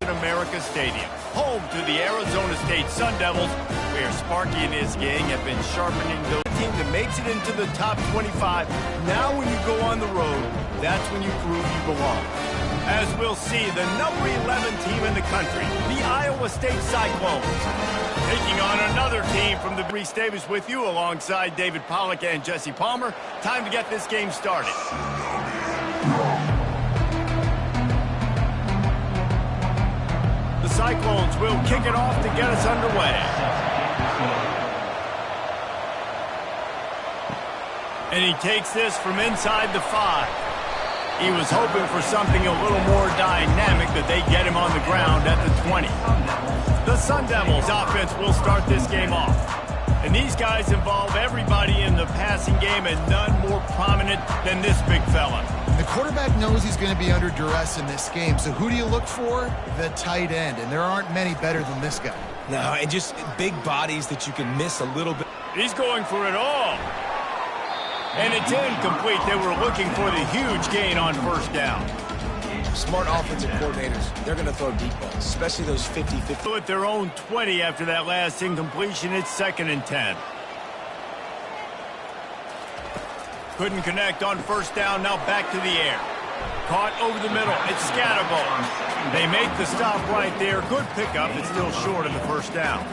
Bank of America Stadium, home to the Arizona State Sun Devils, where Sparky and his gang have been sharpening the team that makes it into the top 25. Now when you go on the road, that's when you prove you belong. As we'll see, the number 11 team in the country, the Iowa State Cyclones, taking on another team from the Reese Davis with you alongside David Pollack and Jesse Palmer. Time to get this game started. The Cyclones will kick it off to get us underway. And he takes this from inside the 5. He was hoping for something a little more dynamic, that they get him on the ground at the 20. The Sun Devils offense will start this game off. And these guys involve everybody in the passing game, and none more prominent than this big fella. The quarterback knows he's going to be under duress in this game, so who do you look for? The tight end, and there aren't many better than this guy. No, and just big bodies that you can miss a little bit. He's going for it all. And it's incomplete. They were looking for the huge gain on first down. Smart offensive coordinators, they're going to throw deep balls, especially those 50-50. At their own 20 after that last incompletion, it's 2nd and 10. Couldn't connect on first down, now back to the air. Caught over the middle, it's Scatterbo. They make the stop right there. Good pickup, it's still short of the first down.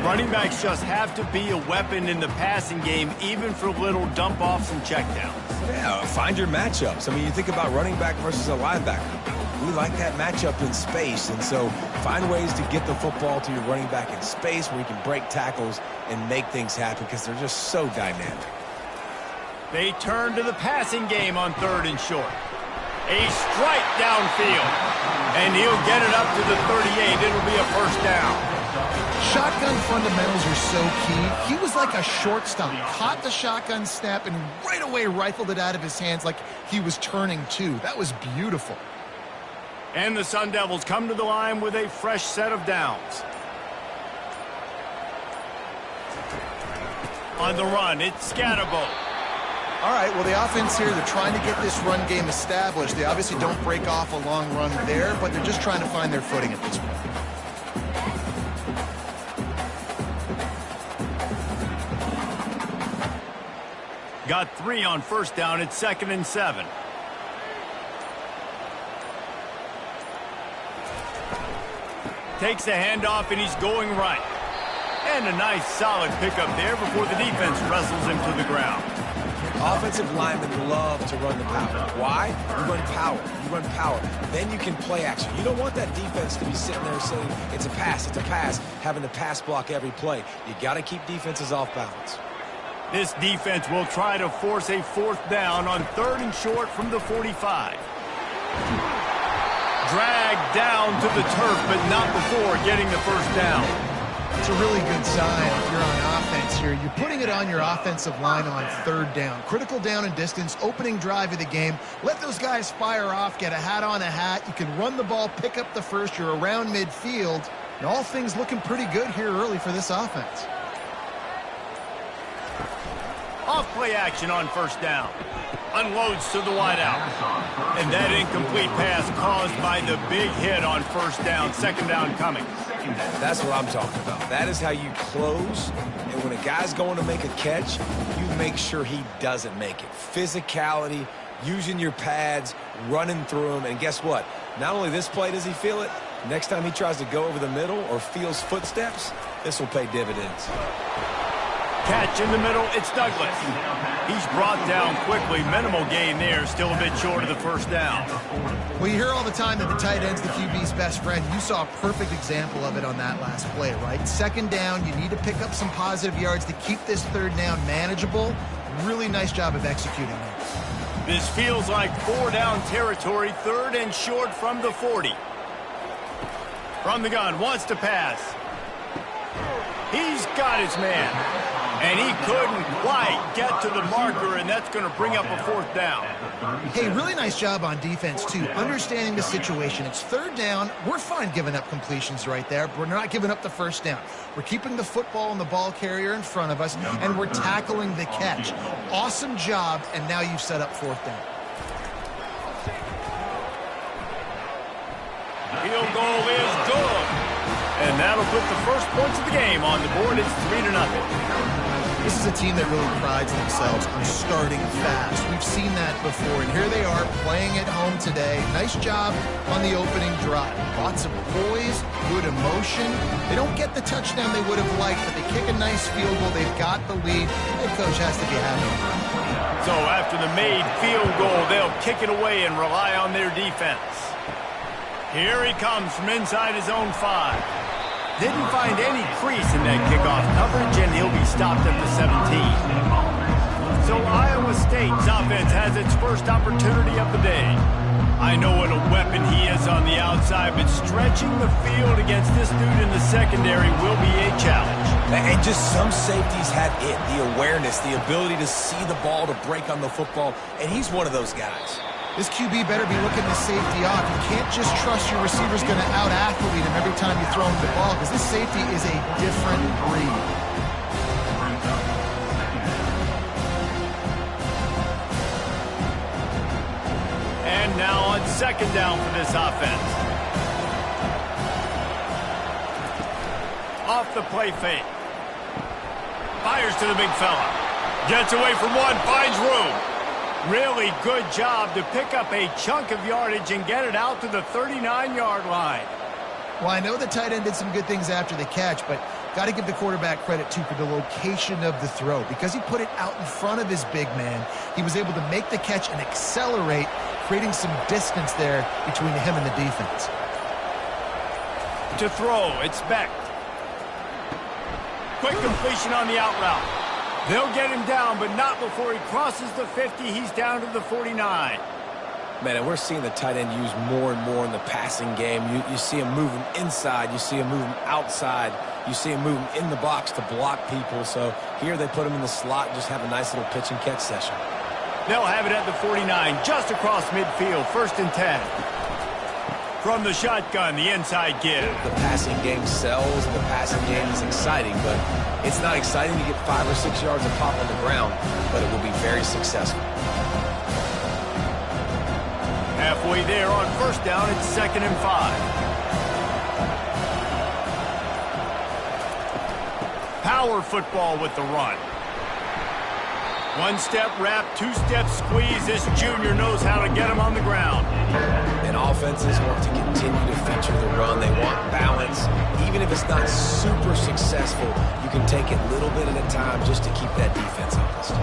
Running backs just have to be a weapon in the passing game, even for little dump-offs and checkdowns. Yeah, find your matchups. I mean, you think about running back versus a linebacker. We like that matchup in space, and so find ways to get the football to your running back in space where you can break tackles and make things happen because they're just so dynamic. They turn to the passing game on 3rd and short. A strike downfield, and he'll get it up to the 38. It'll be a first down. Shotgun fundamentals are so key. He was like a shortstop. Caught the shotgun snap and right away rifled it out of his hands like he was turning too. That was beautiful. And the Sun Devils come to the line with a fresh set of downs. On the run, it's Scatterbo. All right, well, the offense here, they're trying to get this run game established. They obviously don't break off a long run there, but they're just trying to find their footing at this point. Got 3 on first down. It's 2nd and 7. Takes a handoff, and he's going right. And a nice solid pickup there before the defense wrestles him to the ground. Offensive linemen love to run the power. Why? You run power. You run power. Then you can play action. You don't want that defense to be sitting there saying, it's a pass, having to pass block every play. You got to keep defenses off balance. This defense will try to force a 4th down on 3rd and short from the 45. Dragged down to the turf, but not before getting the first down. It's a really good sign if you're on offense here. You're putting it on your offensive line on 3rd down. Critical down and distance, opening drive of the game. Let those guys fire off, get a hat on a hat. You can run the ball, pick up the first. You're around midfield. And all things looking pretty good here early for this offense. Off play action on first down. Unloads to the wideout. And that incomplete pass caused by the big hit on first down. 2nd down coming. That's what I'm talking about. That is how you close. And when a guy's going to make a catch, you make sure he doesn't make it. Physicality, using your pads, running through them. And guess what? Not only this play does he feel it, next time he tries to go over the middle or feels footsteps, this will pay dividends. Catch in the middle, it's Douglas. He's brought down quickly. Minimal gain there, still a bit short of the first down. Well, you hear all the time that the tight end's the QB's best friend. You saw a perfect example of it on that last play, right? 2nd down, you need to pick up some positive yards to keep this 3rd down manageable. Really nice job of executing there. This feels like 4-down territory, 3rd and short from the 40. From the gun, wants to pass. He's got his man. And he couldn't quite get to the marker, and that's going to bring up a 4th down. Hey, really nice job on defense, too. Understanding the situation. It's 3rd down. We're fine giving up completions right there, but we're not giving up the first down. We're keeping the football and the ball carrier in front of us, and we're tackling the catch. Awesome job, and now you've set up 4th down. Field goal is that'll put the first points of the game on the board. It's 3-0. This is a team that really prides themselves on starting fast. We've seen that before, and here they are playing at home today. Nice job on the opening drive. Lots of poise, good emotion. They don't get the touchdown they would have liked, but they kick a nice field goal. They've got the lead. Head coach has to be happy. So after the made field goal, they'll kick it away and rely on their defense. Here he comes from inside his own 5. Didn't find any crease in that kickoff coverage, and he'll be stopped at the 17. So Iowa State's offense has its first opportunity of the day. I know what a weapon he is on the outside, but stretching the field against this dude in the secondary will be a challenge. And just some safeties have it, the awareness, the ability to see the ball, to break on the football, and he's one of those guys. This QB better be looking the safety off. You can't just trust your receiver's going to out-athlete him every time you throw him the ball, because this safety is a different breed. And now on second down for this offense. Off the play fake. Fires to the big fella. Gets away from one, finds room. Really good job to pick up a chunk of yardage and get it out to the 39-yard line. Well, I know the tight end did some good things after the catch, but got to give the quarterback credit, too, for the location of the throw. Because he put it out in front of his big man, he was able to make the catch and accelerate, creating some distance there between him and the defense. To throw, it's Beck. Quick completion on the out route. They'll get him down, but not before he crosses the 50. He's down to the 49. Man, and we're seeing the tight end used more and more in the passing game. You see him moving inside. You see him moving outside. You see him moving in the box to block people. So here they put him in the slot and just have a nice little pitch and catch session. They'll have it at the 49, just across midfield, 1st and 10. From the shotgun, the inside give. The passing game sells, and the passing game is exciting, but it's not exciting to get 5 or 6 yards of pop on the ground, but it will be very successful. Halfway there on 1st down, it's 2nd and 5. Power football with the run. 1-step wrap, 2-step squeeze. This junior knows how to get him on the ground. And offenses want to continue to feature the run. They want balance. Even if it's not super successful, you can take it little bit at a time just to keep that defense honest.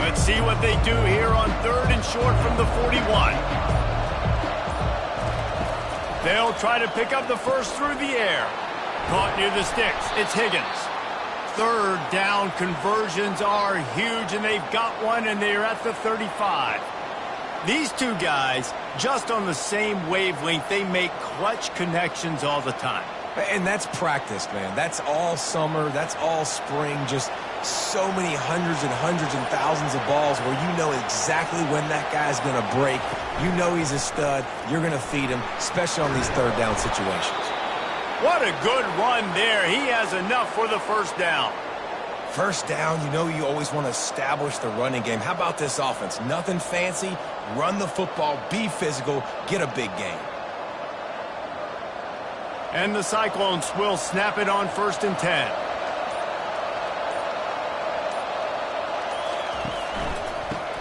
Let's see what they do here on 3rd and short from the 41. They'll try to pick up the first through the air. Caught near the sticks. It's Higgins. 3rd down conversions are huge, and they've got one, and they're at the 35. These two guys, just on the same wavelength, they make clutch connections all the time. And that's practice, man. That's all summer. That's all spring. Just so many hundreds and thousands of balls where you know exactly when that guy's going to break. You know he's a stud. You're going to feed him, especially on these 3rd down situations. What a good run there. He has enough for the 1st down. 1st down, you know you always want to establish the running game. How about this offense? Nothing fancy. Run the football, be physical, get a big gain. And the Cyclones will snap it on 1st and 10.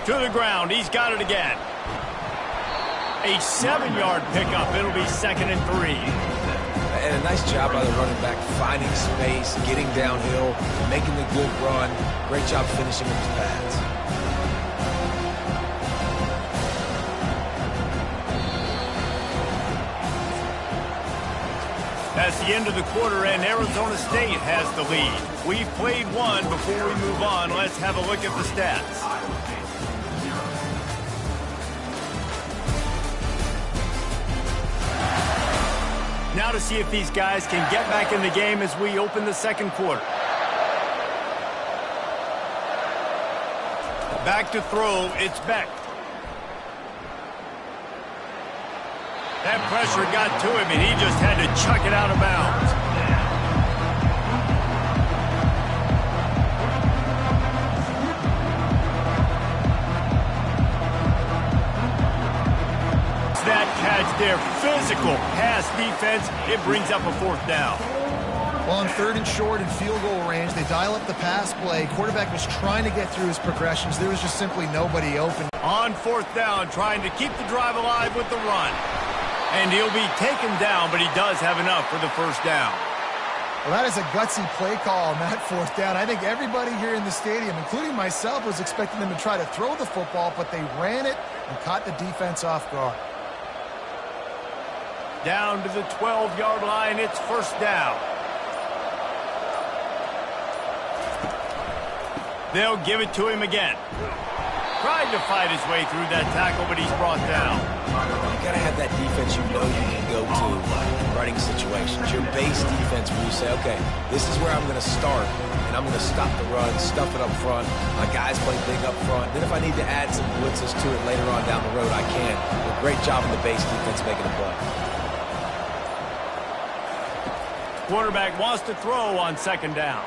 To the ground. He's got it again. A 7-yard pickup. It'll be 2nd and 3. And a nice job by the running back, finding space, getting downhill, making the good run. Great job finishing with his pads. That's the end of the quarter, and Arizona State has the lead. We've played one. Before we move on, let's have a look at the stats. Now to see if these guys can get back in the game as we open the 2nd quarter. Back to throw, it's Beck. That pressure got to him, and he just had to chuck it out of bounds. That catch there, physical pass defense. It brings up a 4th down. Well, on 3rd and short and field goal range, they dial up the pass play. Quarterback was trying to get through his progressions. There was just simply nobody open. On 4th down, trying to keep the drive alive with the run. And he'll be taken down, but he does have enough for the 1st down. Well, that is a gutsy play call on that 4th down. I think everybody here in the stadium, including myself, was expecting them to try to throw the football, but they ran it and caught the defense off guard. Down to the 12-yard line, it's 1st down. They'll give it to him again. Tried to fight his way through that tackle, but he's brought down. You got to have that defense you know you can go to in running situations. Your base defense where you say, okay, this is where I'm going to start, and I'm going to stop the run, stuff it up front. My guys play big up front. Then if I need to add some blitzes to it later on down the road, I can. A great job in the base defense making a play. Quarterback wants to throw on 2nd down.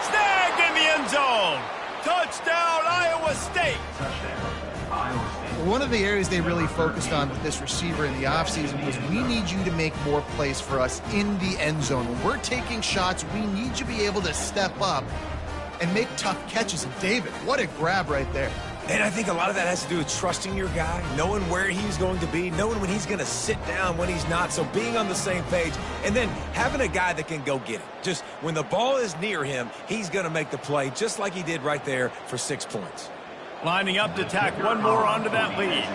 Snagged in the end zone. Touchdown, Iowa State. One of the areas they really focused on with this receiver in the offseason was we need you to make more plays for us in the end zone. When we're taking shots, we need you to be able to step up and make tough catches. And David, what a grab right there. And I think a lot of that has to do with trusting your guy, knowing where he's going to be, knowing when he's going to sit down, when he's not. So being on the same page, and then having a guy that can go get it. Just when the ball is near him, he's going to make the play, just like he did right there for 6 points. Lining up to tack one more onto that lead.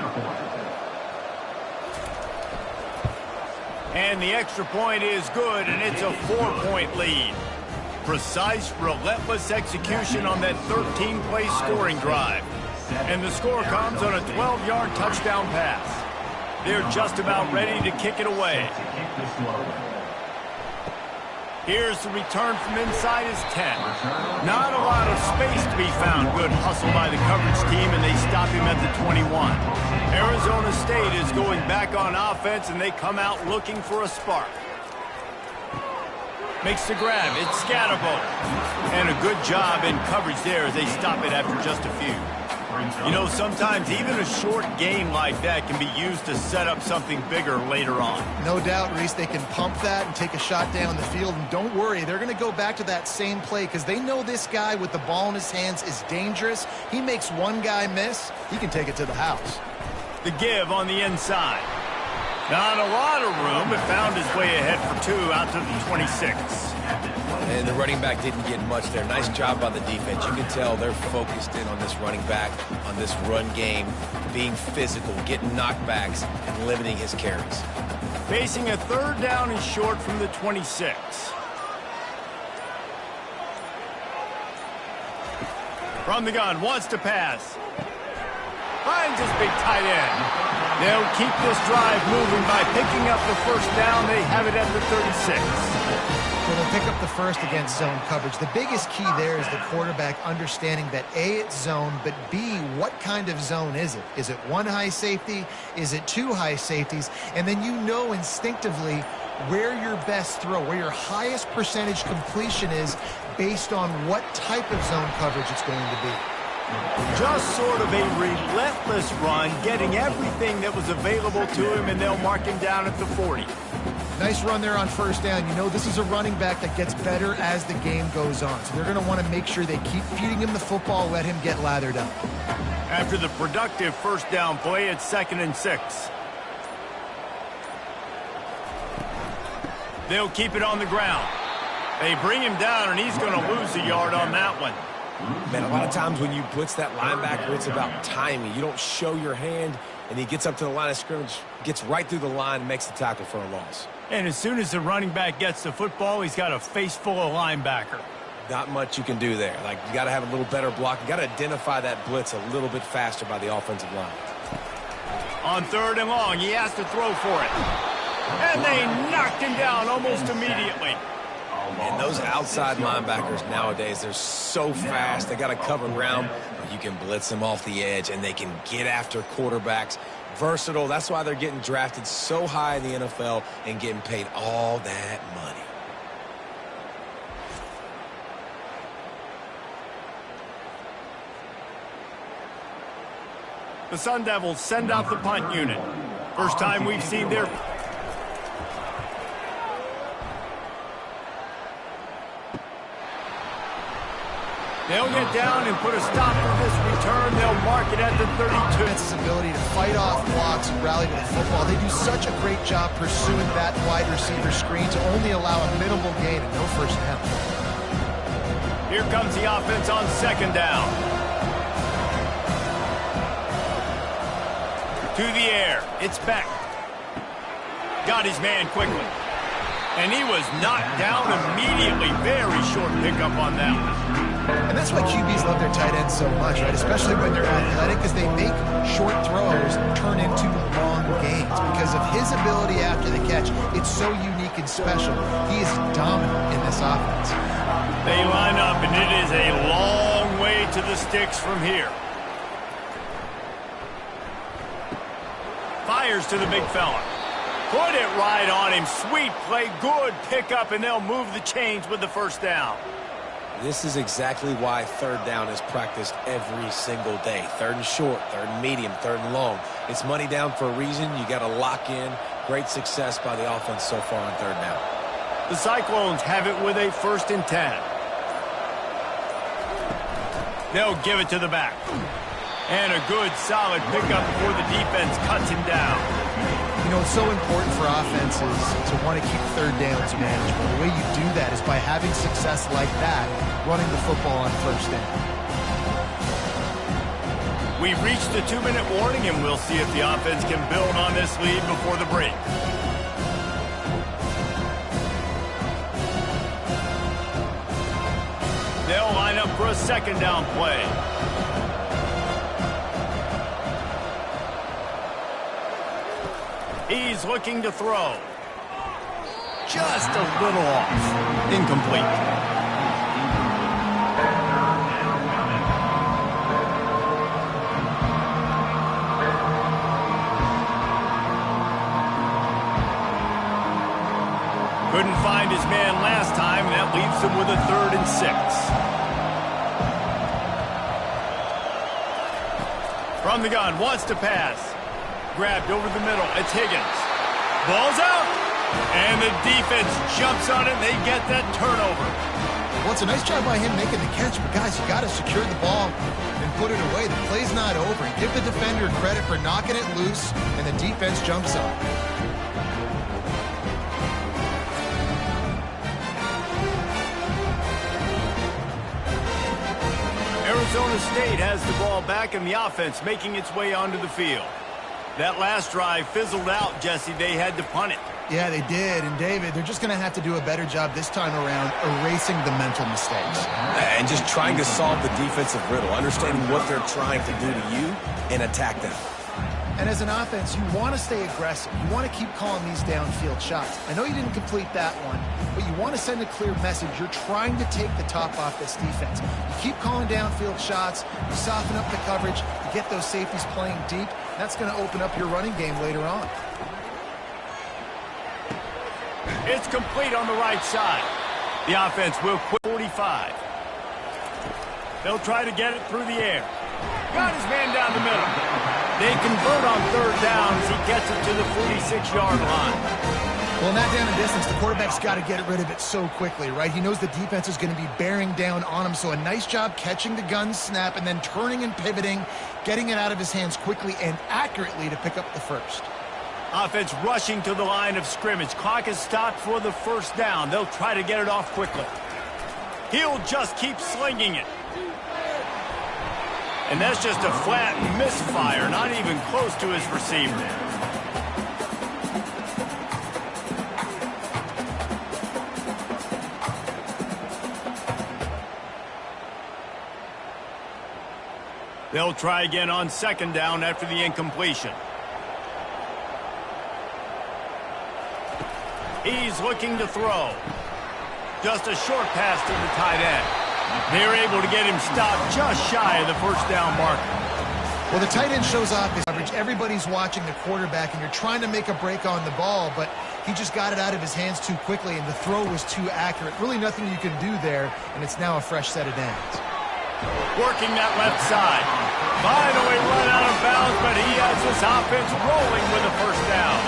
And the extra point is good, and it's a 4-point lead. Precise, relentless execution on that 13-play scoring drive. And the score comes on a 12-yard touchdown pass. They're just about ready to kick it away. Here's the return from inside his 10. Not a lot of space to be found. Good hustle by the coverage team, and they stop him at the 21. Arizona State is going back on offense, and they come out looking for a spark. Makes the grab. It's Scatterbo. And a good job in coverage there as they stop it after just a few. You know, sometimes even a short game like that can be used to set up something bigger later on. No doubt, Reese, they can pump that and take a shot down the field. And don't worry, they're going to go back to that same play because they know this guy with the ball in his hands is dangerous. He makes one guy miss, he can take it to the house. The give on the inside. Not a lot of room, but found his way ahead for 2 out to the 26. And the running back didn't get much there. Nice job by the defense. You can tell they're focused in on this running back, on this run game, being physical, getting knockbacks, and limiting his carries. Facing a 3rd down and short from the 26. From the gun, wants to pass. Finds his big tight end. They'll keep this drive moving by picking up the 1st down. They have it at the 36. So they'll pick up the 1st against zone coverage. The biggest key there is the quarterback understanding that A, it's zone, but B, what kind of zone is it? Is it 1 high safety? Is it 2 high safeties? And then you know instinctively where your best throw, where your highest percentage completion is based on what type of zone coverage it's going to be. Just sort of a relentless run, getting everything that was available to him, and they'll mark him down at the 40. Nice run there on 1st down. You know this is a running back that gets better as the game goes on. So they're going to want to make sure they keep feeding him the football, let him get lathered up. After the productive 1st down play, it's 2nd and 6. They'll keep it on the ground. They bring him down, and he's going to lose a yard on that one. Man, a lot of times when you blitz that linebacker, it's about timing. You don't show your hand, and he gets up to the line of scrimmage, gets right through the line, and makes the tackle for a loss. And as soon as the running back gets the football, he's got a face full of linebacker. Not much you can do there. Like, you got to have a little better block. You got to identify that blitz a little bit faster by the offensive line. On 3rd and long, he has to throw for it. And they knocked him down almost immediately. And those outside linebackers nowadays, they're so fast. They got to cover ground. You can blitz them off the edge, and they can get after quarterbacks. Versatile. That's why they're getting drafted so high in the NFL and getting paid all that money. The Sun Devils send out the punt unit. First time we've seen their... They'll get down and put a stop to this return. They'll mark it at the 32. Defense's ability to fight off blocks and rally to the football. They do such a great job pursuing that wide receiver screen to only allow a minimal gain and no first down. Here comes the offense on second down. To the air. It's Beck. Got his man quickly. And he was knocked down immediately. Very short pickup on that one. And that's why QBs love their tight ends so much, right? Especially when they're athletic, because they make short throws turn into long gains. Because of his ability after the catch, it's so unique and special. He is dominant in this offense. They line up, and it is a long way to the sticks from here. Fires to the big fella. Put it right on him. Sweet play, good pickup, and they'll move the chains with the first down. This is exactly why third down is practiced every single day. Third and short, third and medium, third and long. It's money down for a reason. You got to lock in. Great success by the offense so far on third down. The Cyclones have it with a 1st and 10. They'll give it to the back. And a good, solid pickup before the defense cuts him down. You know, it's so important for offenses to want to keep third downs manageable. The way you do that is by having success like that, running the football on first down. We've reached the 2-minute warning, and we'll see if the offense can build on this lead before the break. They'll line up for a second down play. He's looking to throw. Just a little off. Incomplete. Couldn't find his man last time, and that leaves him with a 3rd and 6. From the gun, wants to pass. Grabbed over the middle. It's Higgins. Ball's out. And the defense jumps on it, and they get that turnover. Well, it's a nice job by him making the catch, but guys, you got to secure the ball and put it away. The play's not over. Give the defender credit for knocking it loose, and the defense jumps on it. Arizona State has the ball back, and the offense making its way onto the field. That last drive fizzled out, Jesse. They had to punt it. Yeah, they did. And, David, they're just going to have to do a better job this time around erasing the mental mistakes. And just trying to solve the defensive riddle, understanding what they're trying to do to you and attack them. And as an offense, you want to stay aggressive. You want to keep calling these downfield shots. I know you didn't complete that one, but you want to send a clear message. You're trying to take the top off this defense. You keep calling downfield shots. You soften up the coverage. You get those safeties playing deep. That's going to open up your running game later on. It's complete on the right side. The offense will quit 45. They'll try to get it through the air. Got his man down the middle. They convert on third down as he gets it to the 46-yard line. Well, in that down and distance, the quarterback's got to get rid of it so quickly, right? He knows the defense is going to be bearing down on him, so a nice job catching the gun snap and then turning and pivoting, getting it out of his hands quickly and accurately to pick up the first. Offense rushing to the line of scrimmage. Clock is stopped for the first down. They'll try to get it off quickly. He'll just keep slinging it. And that's just a flat misfire, not even close to his receiver. They'll try again on second down after the incompletion. He's looking to throw. Just a short pass to the tight end. They're able to get him stopped just shy of the first down marker. Well, the tight end shows off his coverage. Everybody's watching the quarterback, and you're trying to make a break on the ball, but he just got it out of his hands too quickly, and the throw was too accurate. Really nothing you can do there, and it's now a fresh set of downs. Working that left side. Finally run out of bounds, but he has this offense rolling with a first down.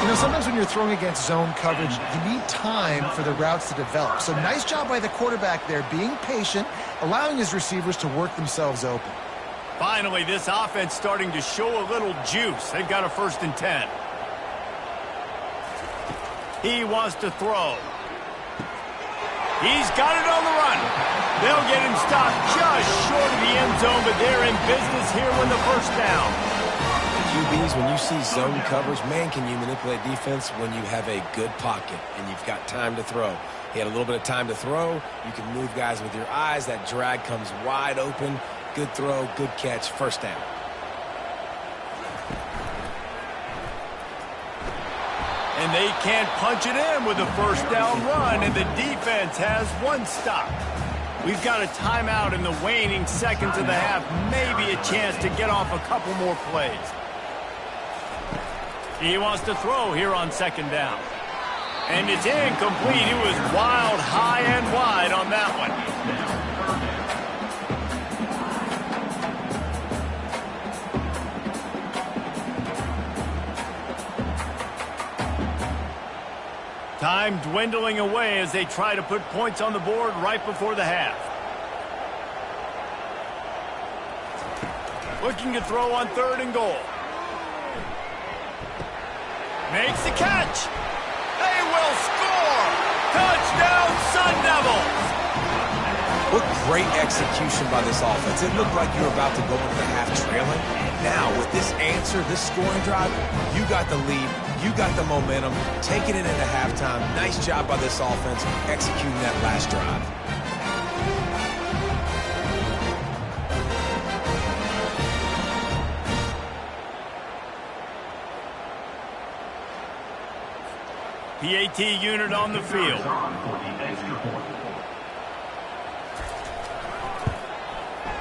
You know, sometimes when you're throwing against zone coverage, you need time for the routes to develop. So nice job by the quarterback there, being patient, allowing his receivers to work themselves open. Finally, this offense starting to show a little juice. They've got a 1st and 10. He wants to throw. He's got it on the run. They'll get him stopped just short of the end zone, but they're in business here with the 1st down. QBs, when you see zone coverage, man, can you manipulate defense when you have a good pocket and you've got time to throw. He had a little bit of time to throw. You can move guys with your eyes. That drag comes wide open. Good throw, good catch, 1st down. And they can't punch it in with a 1st down run, and the defense has 1 stop. We've got a timeout in the waning seconds of the half, maybe a chance to get off a couple more plays. He wants to throw here on 2nd down. And it's incomplete. He was wild, high and wide on that one. Time dwindling away as they try to put points on the board right before the half. Looking to throw on 3rd and goal. Makes the catch. They will score. Touchdown, Sun Devils. What great execution by this offense. It looked like you were about to go into the half trailing. Now, with this answer, this scoring drive, you got the lead. You got the momentum. Taking it into halftime. Nice job by this offense executing that last drive. PAT unit on the field.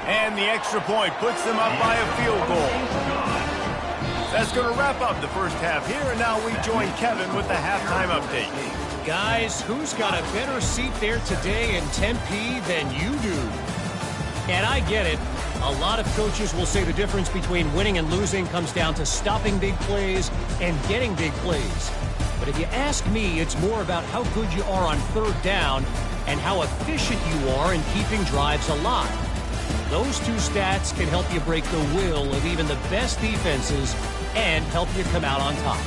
And the extra point puts them up by a field goal. That's going to wrap up the 1st half here, and now we join Kevin with the halftime update. Guys, who's got a better seat there today in Tempe than you do? And I get it. A lot of coaches will say the difference between winning and losing comes down to stopping big plays and getting big plays. But if you ask me, it's more about how good you are on 3rd down and how efficient you are in keeping drives alive. Those 2 stats can help you break the will of even the best defenses and help you come out on top.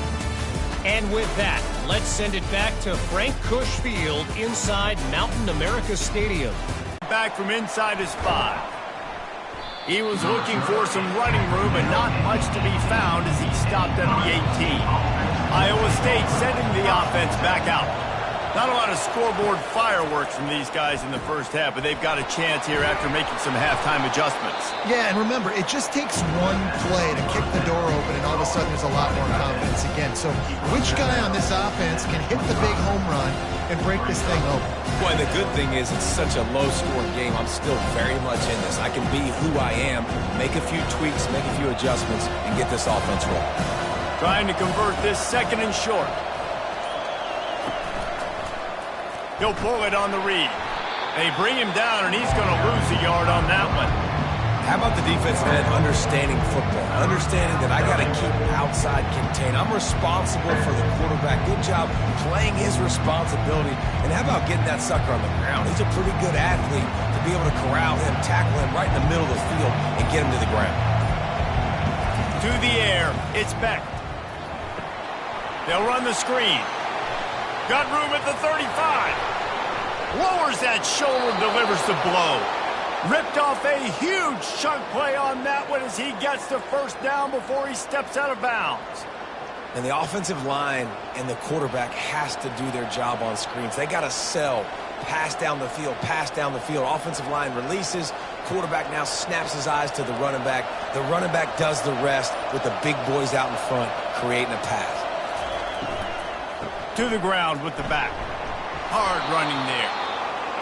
And with that, let's send it back to Frank Kush Field inside Mountain America Stadium. Back from inside his 5. He was looking for some running room, but not much to be found as he stopped at the 18. Iowa State sending the offense back out. Not a lot of scoreboard fireworks from these guys in the 1st half, but they've got a chance here after making some halftime adjustments. Yeah, and remember, it just takes 1 play to kick the door open, and all of a sudden there's a lot more confidence again. So which guy on this offense can hit the big home run and break this thing open? Boy, the good thing is it's such a low-scoring game. I'm still very much in this. I can be who I am, make a few tweaks, make a few adjustments, and get this offense rolling. Trying to convert this 2nd and short. He'll pull it on the read. They bring him down, and he's going to lose a yard on that one. How about the defensive end understanding football? Understanding that I got to keep outside contained. I'm responsible for the quarterback. Good job playing his responsibility. And how about getting that sucker on the ground? He's a pretty good athlete to be able to corral him, tackle him right in the middle of the field, and get him to the ground. To the air, it's Beck. They'll run the screen. Got room at the 35. Lowers that shoulder, delivers the blow. Ripped off a huge chunk play on that one as he gets the 1st down before he steps out of bounds. And the offensive line and the quarterback has to do their job on screens. They got to sell, pass down the field, pass down the field. Offensive line releases. Quarterback now snaps his eyes to the running back. The running back does the rest with the big boys out in front, creating a pass. To the ground with the back. Hard running there.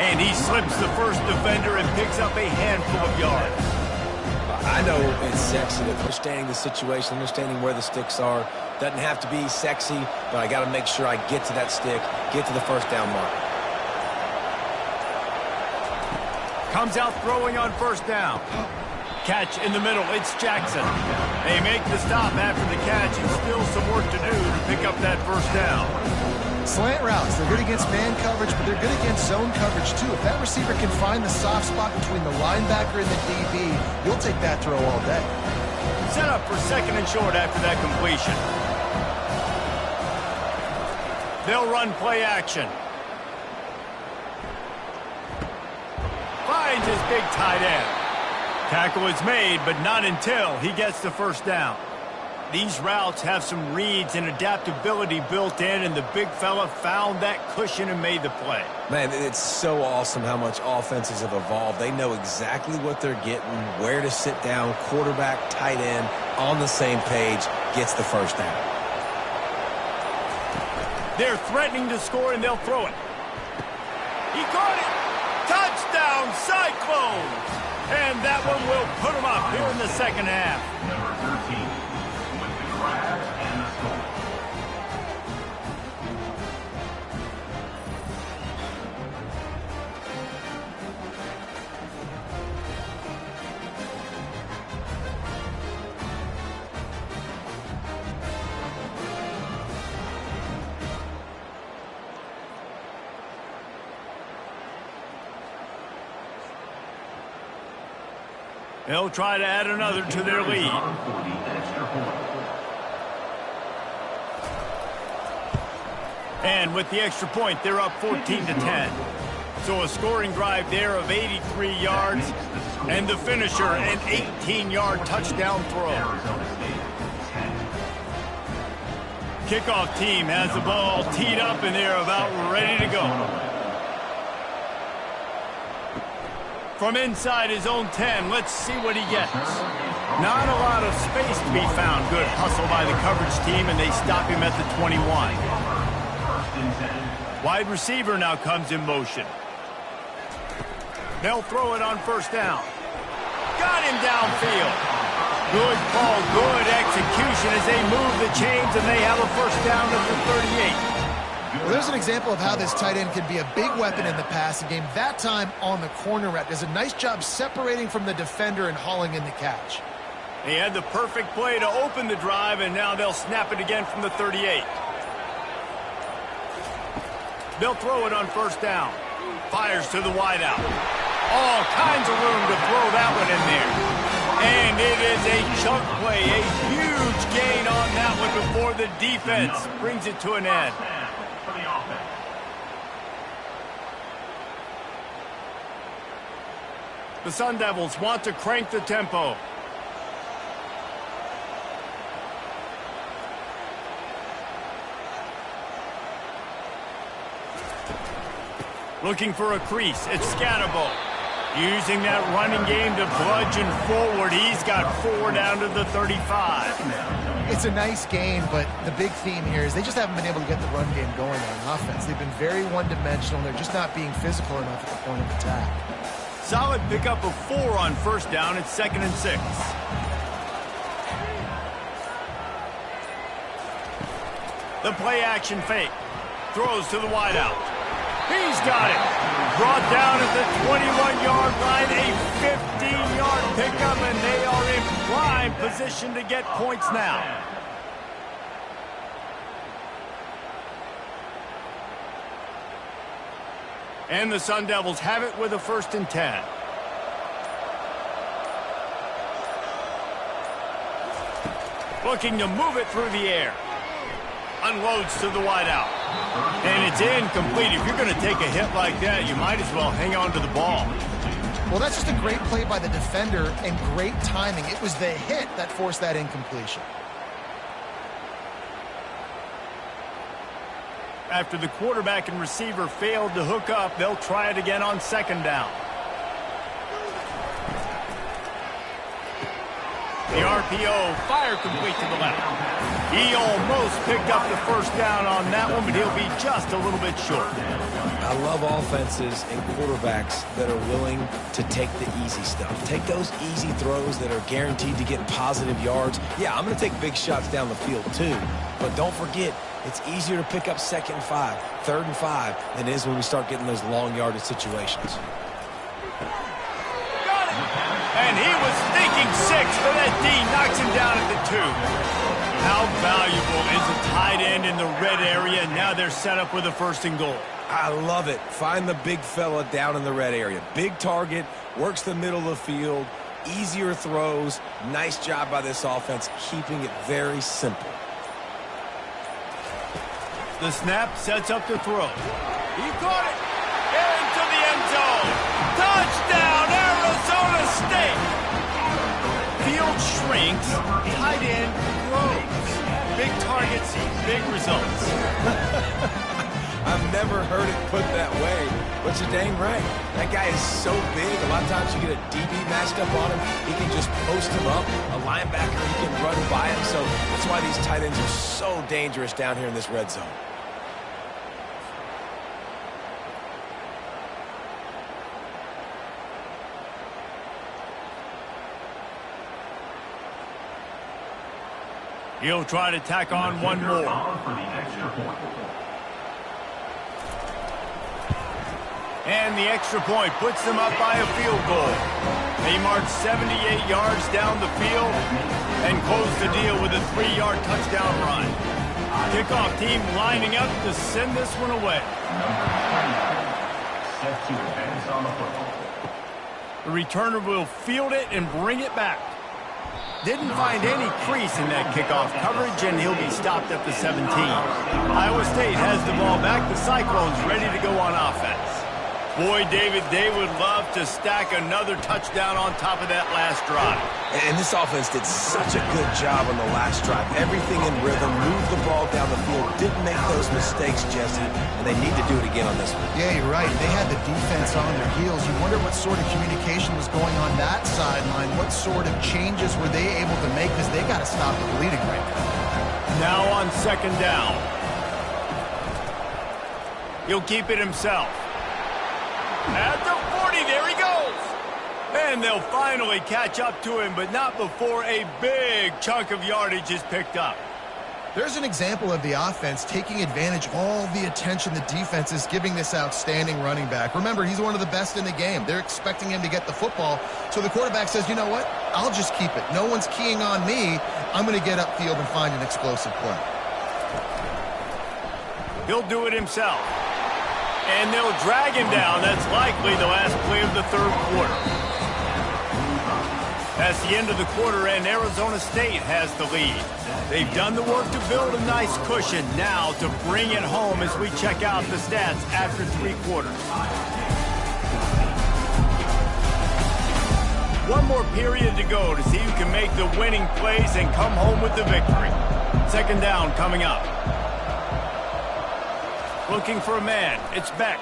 And he slips the 1st defender and picks up a handful of yards. I know it's sexy to understanding the situation, understanding where the sticks are. Doesn't have to be sexy, but I got to make sure I get to that stick, get to the 1st down mark. Comes out throwing on 1st down. Catch in the middle. It's Jackson. They make the stop after the catch, and still some work to do to pick up that first down. Slant routes, they're good against man coverage, but they're good against zone coverage too. If that receiver can find the soft spot between the linebacker and the DB, you'll take that throw all day. Set up for second and short after that completion. They'll run play action. Finds his big tight end. Tackle is made, but not until he gets the first down. These routes have some reads and adaptability built in, and the big fella found that cushion and made the play. Man, it's so awesome how much offenses have evolved. They know exactly what they're getting, where to sit down, quarterback, tight end, on the same page, gets the first down. They're threatening to score, and they'll throw it. He caught it! Touchdown, Cyclones! And that one will put them up here in the second half. Number 13, with the grab and the score. They'll try to add another to their lead. And with the extra point, they're up 14-10. So a scoring drive there of 83 yards, and the finisher, an 18-yard touchdown throw. Kickoff team has the ball teed up, and they're about ready to go. From inside his own 10, let's see what he gets. Not a lot of space to be found. Good hustle by the coverage team, and they stop him at the 21. Wide receiver now comes in motion. They'll throw it on first down. Got him downfield. Good call, good execution as they move the chains, and they have a first down at the 38. Well, there's an example of how this tight end can be a big weapon in the passing game, that time on the corner route. Does a nice job separating from the defender and hauling in the catch. He had the perfect play to open the drive, and now they'll snap it again from the 38. They'll throw it on first down. Fires to the wideout. All kinds of room to throw that one in there. And it is a chunk play, a huge gain on that one before the defense brings it to an end. The Sun Devils want to crank the tempo. Looking for a crease. It's Scatterbo. Using that running game to bludgeon forward. He's got 4 down to the 35. It's a nice game, but the big theme here is they just haven't been able to get the run game going on offense. They've been very one-dimensional, and they're just not being physical enough at the point of attack. Solid pickup of 4 on first down. It's 2nd and 6. The play action fake. Throws to the wideout. He's got it. Brought down at the 21-yard line. A 15-yard pickup, and they are in prime position to get points now. And the Sun Devils have it with a 1st and 10. Looking to move it through the air. Unloads to the wideout. And it's incomplete. If you're going to take a hit like that, you might as well hang on to the ball. Well, that's just a great play by the defender and great timing. It was the hit that forced that incompletion. After the quarterback and receiver failed to hook up, they'll try it again on 2nd down. The RPO, fire complete to the left. He almost picked up the first down on that one, but he'll be just a little bit short. I love offenses and quarterbacks that are willing to take the easy stuff. Take those easy throws that are guaranteed to get positive yards. Yeah, I'm going to take big shots down the field too, but don't forget, it's easier to pick up 2nd and 5, 3rd and 5 than it is when we start getting those long yardage situations. Got it! And he was thinking going 6, but that D knocks him down at the 2. How valuable is a tight end in the red area? Now they're set up with a 1st and goal. I love it. Find the big fella down in the red area. Big target, works the middle of the field, easier throws. Nice job by this offense, keeping it very simple. The snap sets up the throw. He caught it into the end zone. Touchdown, Arizona State. Field shrinks, tight end grows. Big targets, big results. I've never heard it put that way, but you're dang right. That guy is so big. A lot of times you get a DB matched up on him. He can just post him up. A linebacker, he can run by him. So that's why these tight ends are so dangerous down here in this red zone. He'll try to tack on one more. For the extra point. And the extra point puts them up by a field goal. They march 78 yards down the field and close the deal with a 3-yard touchdown run. Kickoff team lining up to send this one away. Number 39, set to advance on the football. The returner will field it and bring it back. Didn't find any crease in that kickoff coverage, and he'll be stopped at the 17. Iowa State has the ball back. The Cyclones ready to go on offense. Boy, David, they would love to stack another touchdown on top of that last drive. And this offense did such a good job on the last drive. Everything in rhythm, moved the ball down the field, didn't make those mistakes, Jesse, and they need to do it again on this one. Yeah, you're right. They had the defense on their heels. You wonder what sort of communication was going on that sideline. What sort of changes were they able to make, because they got to stop the bleeding right now. Now on 2nd down. He'll keep it himself. At the 40, there he goes. And they'll finally catch up to him, but not before a big chunk of yardage is picked up. There's an example of the offense taking advantage of all the attention the defense is giving this outstanding running back. Remember, he's one of the best in the game. They're expecting him to get the football. So the quarterback says, you know what? I'll just keep it. No one's keying on me. I'm going to get upfield and find an explosive play. He'll do it himself. And they'll drag him down. That's likely the last play of the 3rd quarter. That's the end of the quarter, and Arizona State has the lead. They've done the work to build a nice cushion. Now to bring it home as we check out the stats after 3 quarters. One more period to go to see who can make the winning plays and come home with the victory. 2nd down coming up. Looking for a man. It's Beck.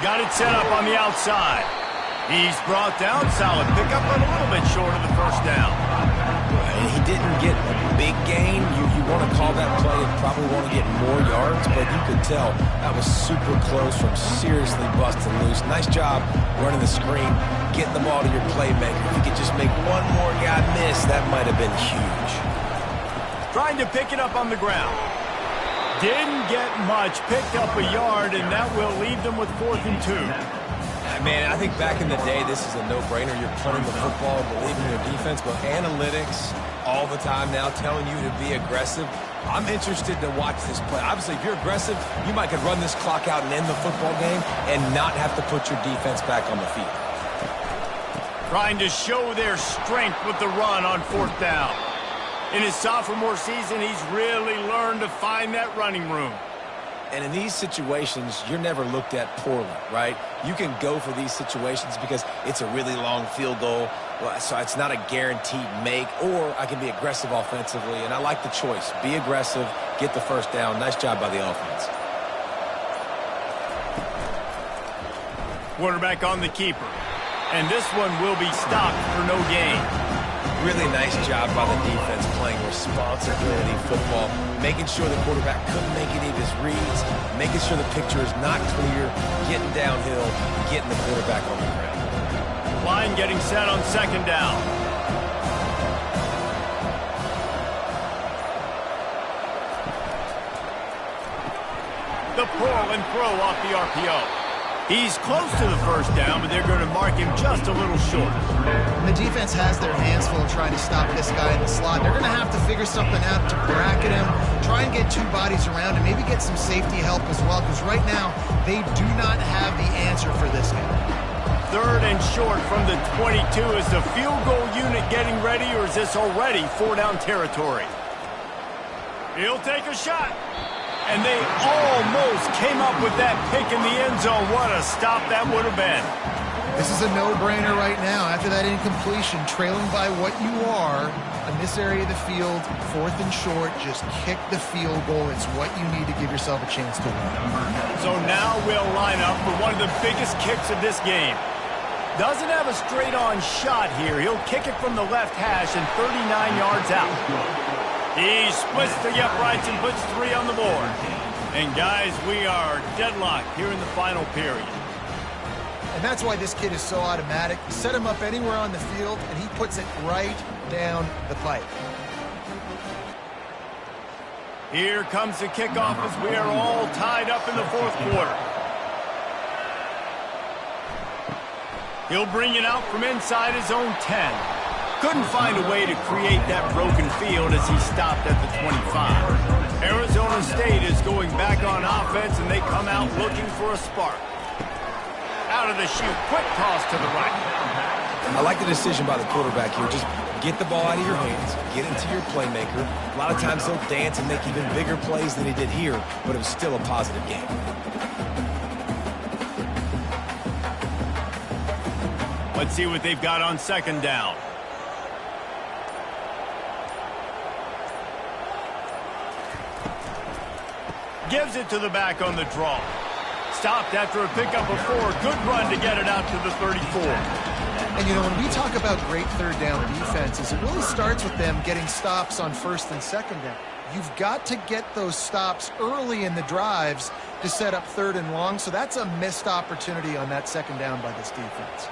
Got it set up on the outside. He's brought down. Solid pickup, but a little bit short of the 1st down. And he didn't get a big gain. You want to call that play and probably want to get more yards, but you could tell that was super close from seriously busting loose. Nice job running the screen, getting the ball to your playmaker. If you could just make one more guy miss, that might have been huge. Trying to pick it up on the ground. Didn't get much, picked up a yard, and that will leave them with 4th and 2. Man, I think back in the day, this is a no-brainer. You're punting the football, believing in your defense, but analytics all the time now telling you to be aggressive. I'm interested to watch this play. Obviously, if you're aggressive, you might could run this clock out and end the football game and not have to put your defense back on the field. Trying to show their strength with the run on 4th down. In his sophomore season, he's really learned to find that running room. And in these situations, you're never looked at poorly, right? You can go for these situations because it's a really long field goal, so it's not a guaranteed make, or I can be aggressive offensively, and I like the choice. Be aggressive, get the 1st down. Nice job by the offense. Quarterback on the keeper. And this one will be stopped for no gain. Really nice job by the defense playing responsibility football, making sure the quarterback couldn't make any of his reads, making sure the picture is not clear, getting downhill, getting the quarterback on the ground. Line getting set on 2nd down. The pull and throw off the RPO. He's close to the first down, but they're going to mark him just a little short. And the defense has their hands full trying to stop this guy in the slot. They're going to have to figure something out to bracket him, try and get two bodies around, and maybe get some safety help as well, because right now they do not have the answer for this guy. Third and short from the 22. Is the field goal unit getting ready, or is this already four-down territory? He'll take a shot. And they almost came up with that pick in the end zone. What a stop that would have been. This is a no-brainer right now. After that incompletion, trailing by what you are in this area of the field, fourth and short, just kick the field goal. It's what you need to give yourself a chance to win. So now we'll line up for one of the biggest kicks of this game. Doesn't have a straight-on shot here. He'll kick it from the left hash and 39 yards out. He splits the uprights and puts 3 on the board. And, guys, we are deadlocked here in the final period. And that's why this kid is so automatic. Set him up anywhere on the field, and he puts it right down the pipe. Here comes the kickoff as we are all tied up in the fourth quarter. He'll bring it out from inside his own 10. Couldn't find a way to create that broken field as he stopped at the 25. Arizona State is going back on offense, and they come out looking for a spark. Out of the chute, quick toss to the right. I like the decision by the quarterback here. Just get the ball out of your hands, get into your playmaker. A lot of times they'll dance and make even bigger plays than he did here, but it was still a positive game. Let's see what they've got on second down. Gives it to the back on the draw. Stopped after a pickup of 4. Good run to get it out to the 34. And, you know, when we talk about great third down defenses, it really starts with them getting stops on first and second down. You've got to get those stops early in the drives to set up third and long, so that's a missed opportunity on that second down by this defense.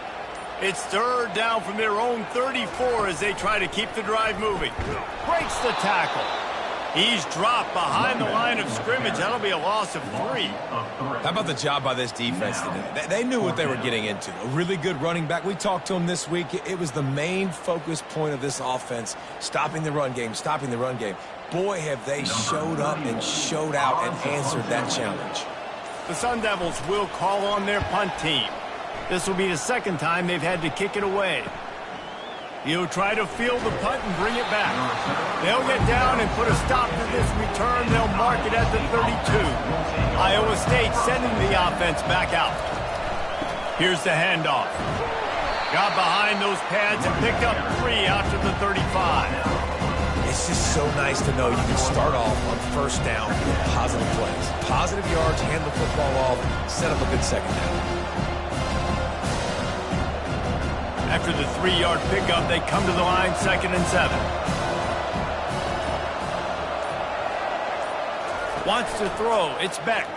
It's third down from their own 34 as they try to keep the drive moving. Breaks the tackle. He's dropped behind the line of scrimmage. That'll be a loss of 3. How about the job by this defense today? They knew what they were getting into. A really good running back. We talked to him this week. It was the main focus point of this offense, stopping the run game, stopping the run game. Boy, have they showed up and showed out and answered that challenge. The Sun Devils will call on their punt team. This will be the second time they've had to kick it away. He'll try to field the punt and bring it back. They'll get down and put a stop to this return. They'll mark it at the 32. Iowa State sending the offense back out. Here's the handoff. Got behind those pads and picked up 3 out to the 35. It's just so nice to know you can start off on first down with positive plays. Positive yards, hand the football off, set up a good second down. After the 3-yard pickup, they come to the line, 2nd and 7. Wants to throw. It's Beck.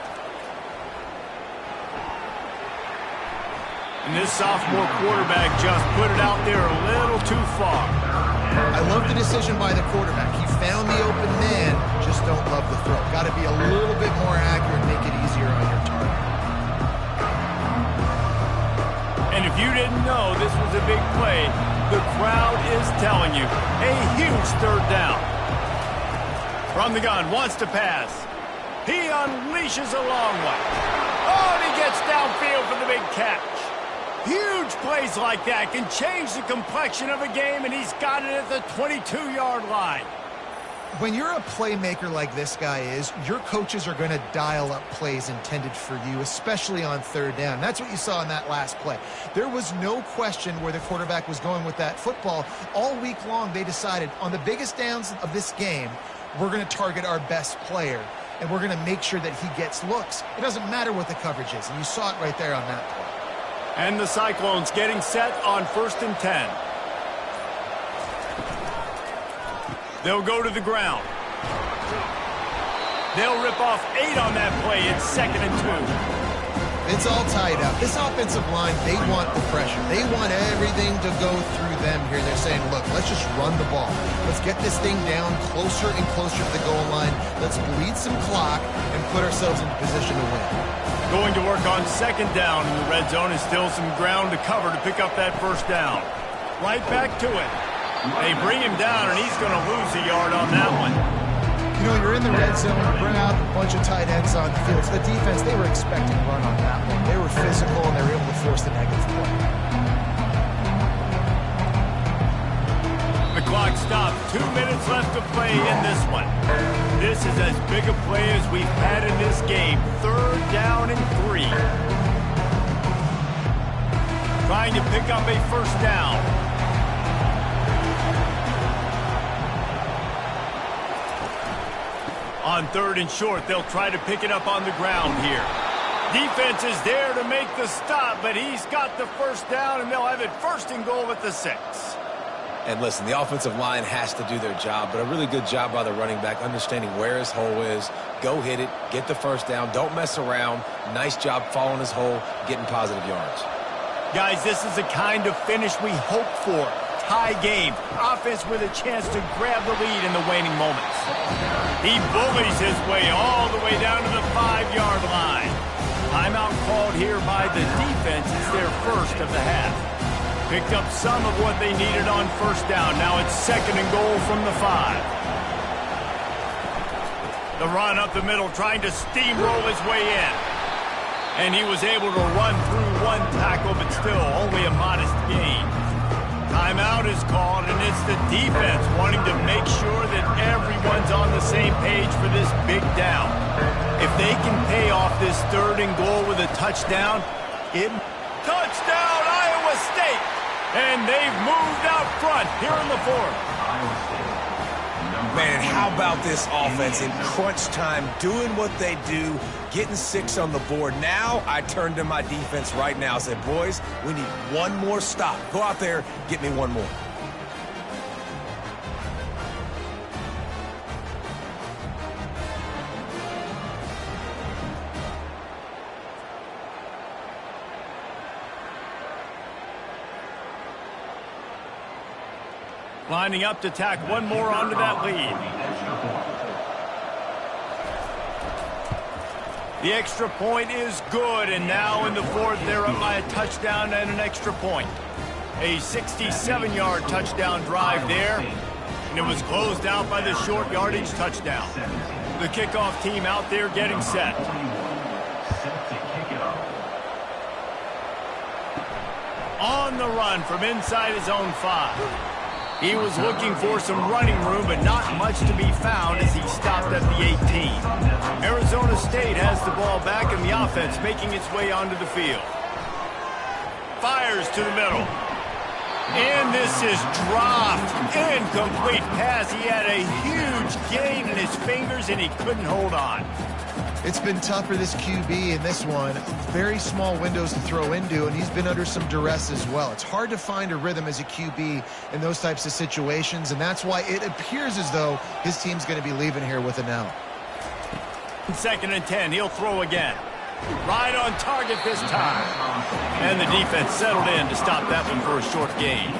And this sophomore quarterback just put it out there a little too far. I love the decision by the quarterback. He found the open man, just don't love the throw. Got to be a little bit more accurate and make it easier on your target. And if you didn't know this was a big play, the crowd is telling you. A huge third down. From the gun, wants to pass. He unleashes a long one. Oh, and he gets downfield for the big catch. Huge plays like that can change the complexion of a game, and he's got it at the 22-yard line. When you're a playmaker like this guy is, your coaches are going to dial up plays intended for you, especially on third down. That's what you saw in that last play. There was no question where the quarterback was going with that football. All week long, they decided on the biggest downs of this game, we're going to target our best player, and we're going to make sure that he gets looks. It doesn't matter what the coverage is, and you saw it right there on that play. And the Cyclones getting set on 1st and 10. They'll go to the ground. They'll rip off 8 on that play. It's 2nd and 2. It's all tied up. This offensive line, they want the pressure. They want everything to go through them here. They're saying, look, let's just run the ball. Let's get this thing down closer and closer to the goal line. Let's bleed some clock and put ourselves in position to win. Going to work on second down in the red zone, and still some ground to cover to pick up that first down. Right back to it. They bring him down, and he's going to lose a yard on that one. You know, you're in the red zone, bring out a bunch of tight ends on the field. So the defense, they were expecting run on that one. They were physical, and they were able to force the negative play. The clock stopped. 2 minutes left to play in this one. This is as big a play as we've had in this game. 3rd down and 3. Trying to pick up a first down. On 3rd and short, they'll try to pick it up on the ground here. Defense is there to make the stop, but he's got the first down, and they'll have it 1st and goal at the 6. And listen, the offensive line has to do their job, but a really good job by the running back understanding where his hole is. Go hit it, get the first down, don't mess around. Nice job following his hole, getting positive yards. Guys, this is the kind of finish we hope for. Tie game. Offense with a chance to grab the lead in the waning moments. He bullies his way all the way down to the 5-yard line. Timeout called here by the defense. It's their first of the half. Picked up some of what they needed on first down. Now it's 2nd and goal from the 5. The run up the middle, trying to steamroll his way in. And he was able to run through one tackle, but still only a modest gain. Timeout is called, and it's the defense wanting to make sure that everyone's on the same page for this big down. If they can pay off this 3rd and goal with a touchdown, touchdown Iowa State! And they've moved out front here in the 4th. Man, how about this offense in crunch time, doing what they do, getting 6 on the board. Now I turn to my defense right now and say, boys, we need one more stop. Go out there, get me one more. Lining up to tack one more onto that lead. The extra point is good, and now in the 4th, they're up by a touchdown and an extra point. A 67-yard touchdown drive there, and it was closed out by the short yardage touchdown. The kickoff team out there getting set. On the run from inside his own 5. He was looking for some running room, but not much to be found as he stopped at the 18. Arizona State has the ball back, and the offense making its way onto the field. Fires to the middle. And this is dropped. Incomplete pass. He had a huge gain in his fingers, and he couldn't hold on. It's been tough for this QB in this one. Very small windows to throw into, and he's been under some duress as well. It's hard to find a rhythm as a QB in those types of situations, and that's why it appears as though his team's going to be leaving here with an L. 2nd and 10. He'll throw again. Right on target this time. And the defense settled in to stop that one for a short gain.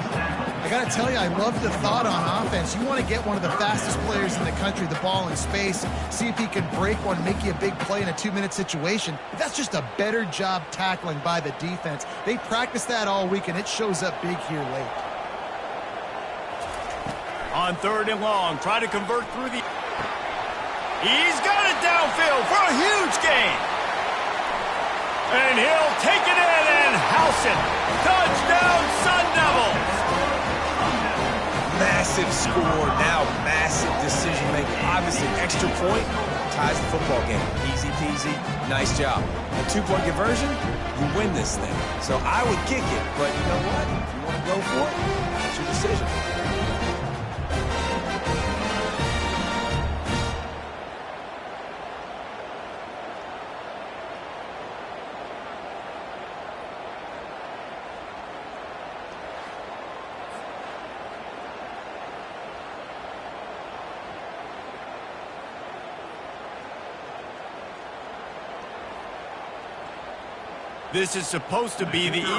I got to tell you, I love the thought on offense. You want to get one of the fastest players in the country the ball in space, see if he can break one, make you a big play in a 2-minute situation. But that's just a better job tackling by the defense. They practice that all week, and it shows up big here late. On 3rd and long, try to convert through the... He's got it downfield for a huge gain. And he'll take it in and house it. Touchdown, Sun Devils! Massive score, now massive decision-making. Obviously, extra point ties the football game. Easy peasy, nice job. A 2-point conversion, you win this thing. So I would kick it, but you know what? If you want to go for it, it's your decision. This is supposed to be the